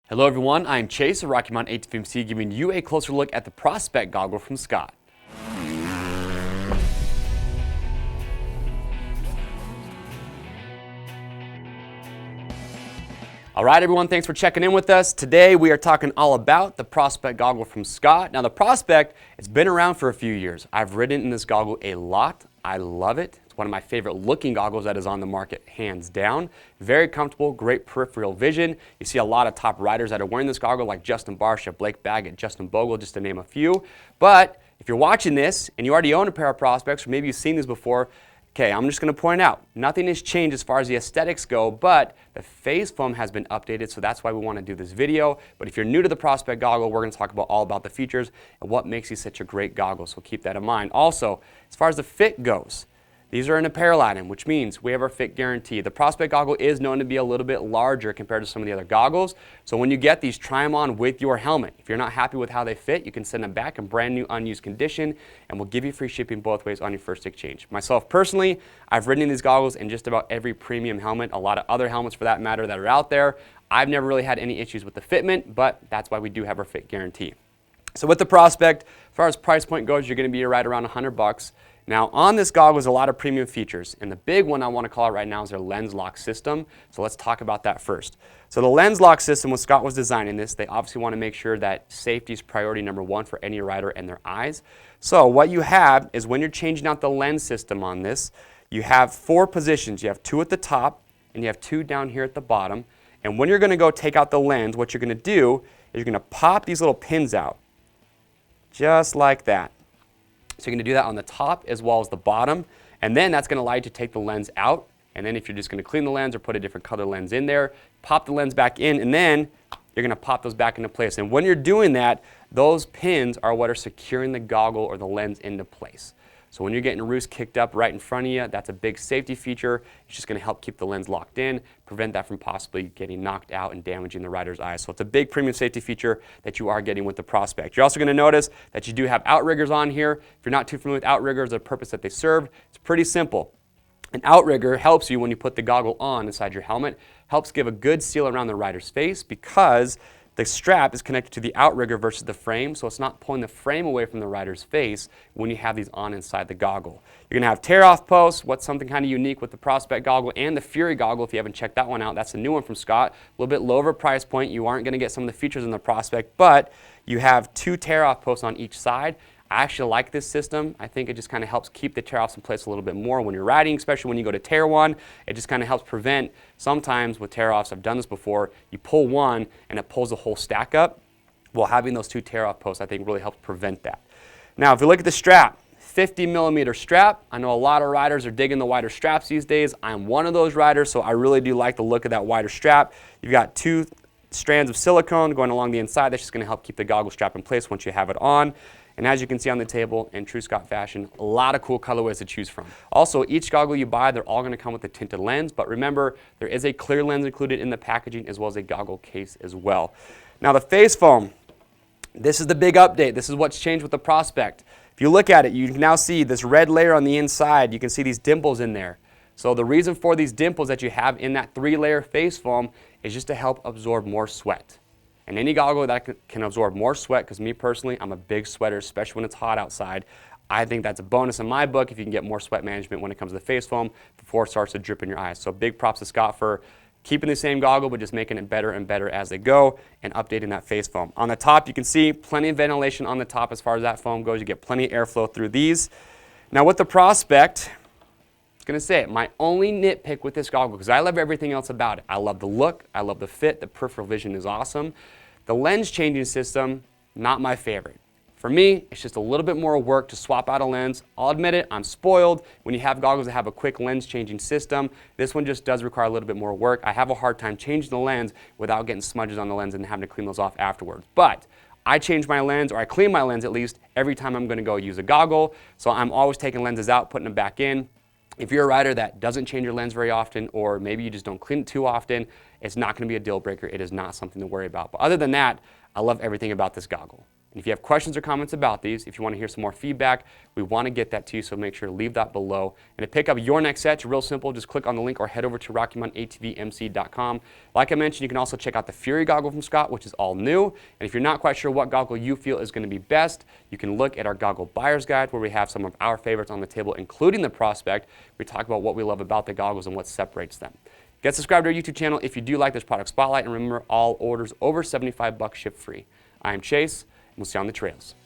Hello everyone, I'm Chase of Rocky Mountain ATVMC giving you a closer look at the Prospect Goggle from Scott. All right everyone, thanks for checking in with us. Today we are talking all about the Prospect Goggle from Scott. Now the Prospect, it's been around for a few years. I've ridden in this goggle a lot. I love it. It's one of my favorite looking goggles that is on the market, hands down. Very comfortable, great peripheral vision. You see a lot of top riders that are wearing this goggle like Justin Barcia, Blake Baggett, Justin Bogle, just to name a few. But if you're watching this and you already own a pair of Prospects, or maybe you've seen these before, okay, I'm just going to point out, nothing has changed as far as the aesthetics go, but the face foam has been updated, so that's why we want to do this video. But if you're new to the Prospect Goggle, we're going to talk about all about the features and what makes these such a great goggle, so keep that in mind. Also, as far as the fit goes, these are an apparel item, which means we have our fit guarantee. The Prospect Goggle is known to be a little bit larger compared to some of the other goggles, so when you get these, try them on with your helmet. If you're not happy with how they fit, you can send them back in brand new unused condition, and we'll give you free shipping both ways on your first exchange. Myself personally, I've ridden in these goggles in just about every premium helmet, a lot of other helmets for that matter that are out there. I've never really had any issues with the fitment, but that's why we do have our fit guarantee. So with the Prospect, as far as price point goes, you're going to be right around $100. Now on this goggle is a lot of premium features, and the big one I want to call out right now is their lens lock system. So let's talk about that first. So the lens lock system, when Scott was designing this, they obviously want to make sure that safety is priority number one for any rider and their eyes. So what you have is when you're changing out the lens system on this, you have 4 positions. You have 2 at the top and you have 2 down here at the bottom. And when you're going to go take out the lens, what you're going to do is you're going to pop these little pins out, just like that. So you're going to do that on the top as well as the bottom, and then that's going to allow you to take the lens out, and then if you're just going to clean the lens or put a different color lens in there, pop the lens back in, and then you're going to pop those back into place. And when you're doing that, those pins are what are securing the goggle or the lens into place. So when you're getting roost kicked up right in front of you, that's a big safety feature. It's just going to help keep the lens locked in, prevent that from possibly getting knocked out and damaging the rider's eyes. So it's a big premium safety feature that you are getting with the Prospect. You're also going to notice that you do have outriggers on here. If you're not too familiar with outriggers, the purpose that they serve, it's pretty simple. An outrigger helps you when you put the goggle on inside your helmet, helps give a good seal around the rider's face because the strap is connected to the outrigger versus the frame, so it's not pulling the frame away from the rider's face when you have these on inside the goggle. You're going to have tear-off posts. What's something kind of unique with the Prospect Goggle and the Fury Goggle, if you haven't checked that one out, that's a new one from Scott. A little bit lower price point. You aren't going to get some of the features in the Prospect, but you have 2 tear-off posts on each side. I actually like this system. I think it just kind of helps keep the tear-offs in place a little bit more when you're riding, especially when you go to tear one. It just kind of helps prevent, sometimes with tear-offs, I've done this before, you pull one and it pulls the whole stack up. Well, having those 2 tear-off posts, I think, really helps prevent that. Now, if you look at the strap, 50mm strap. I know a lot of riders are digging the wider straps these days. I'm one of those riders, so I really do like the look of that wider strap. You've got 2 strands of silicone going along the inside. That's just going to help keep the goggle strap in place once you have it on. And as you can see on the table, in true Scott fashion, a lot of cool colorways to choose from. Also, each goggle you buy, they're all going to come with a tinted lens, but remember, there is a clear lens included in the packaging as well as a goggle case as well. Now the face foam, this is the big update. This is what's changed with the Prospect. If you look at it, you can now see this red layer on the inside. You can see these dimples in there. So the reason for these dimples that you have in that 3-layer face foam is just to help absorb more sweat. And any goggle that can absorb more sweat, because me personally, I'm a big sweater, especially when it's hot outside. I think that's a bonus in my book if you can get more sweat management when it comes to the face foam before it starts to drip in your eyes. So big props to Scott for keeping the same goggle, but just making it better and better as they go and updating that face foam. On the top, you can see plenty of ventilation on the top as far as that foam goes. You get plenty of airflow through these. Now with the Prospect, I was going to say it, my only nitpick with this goggle, because I love everything else about it. I love the look, I love the fit, the peripheral vision is awesome. The lens changing system, not my favorite. For me, it's just a little bit more work to swap out a lens. I'll admit it, I'm spoiled. When you have goggles that have a quick lens changing system, this one just does require a little bit more work. I have a hard time changing the lens without getting smudges on the lens and having to clean those off afterwards. But I change my lens, or I clean my lens at least, every time I'm going to go use a goggle. So I'm always taking lenses out, putting them back in. If you're a rider that doesn't change your lens very often, or maybe you just don't clean it too often, it's not going to be a deal breaker. It is not something to worry about. But other than that, I love everything about this goggle. And if you have questions or comments about these, if you want to hear some more feedback, we want to get that to you, so make sure to leave that below. And to pick up your next set, it's real simple. Just click on the link or head over to RockyMountainATVMC.com. Like I mentioned, you can also check out the Fury goggle from Scott, which is all new. And if you're not quite sure what goggle you feel is going to be best, you can look at our goggle buyer's guide, where we have some of our favorites on the table, including the Prospect. We talk about what we love about the goggles and what separates them. Get subscribed to our YouTube channel if you do like this product spotlight, and remember, all orders over $75 ship free. I am Chase, and we'll see you on the trails.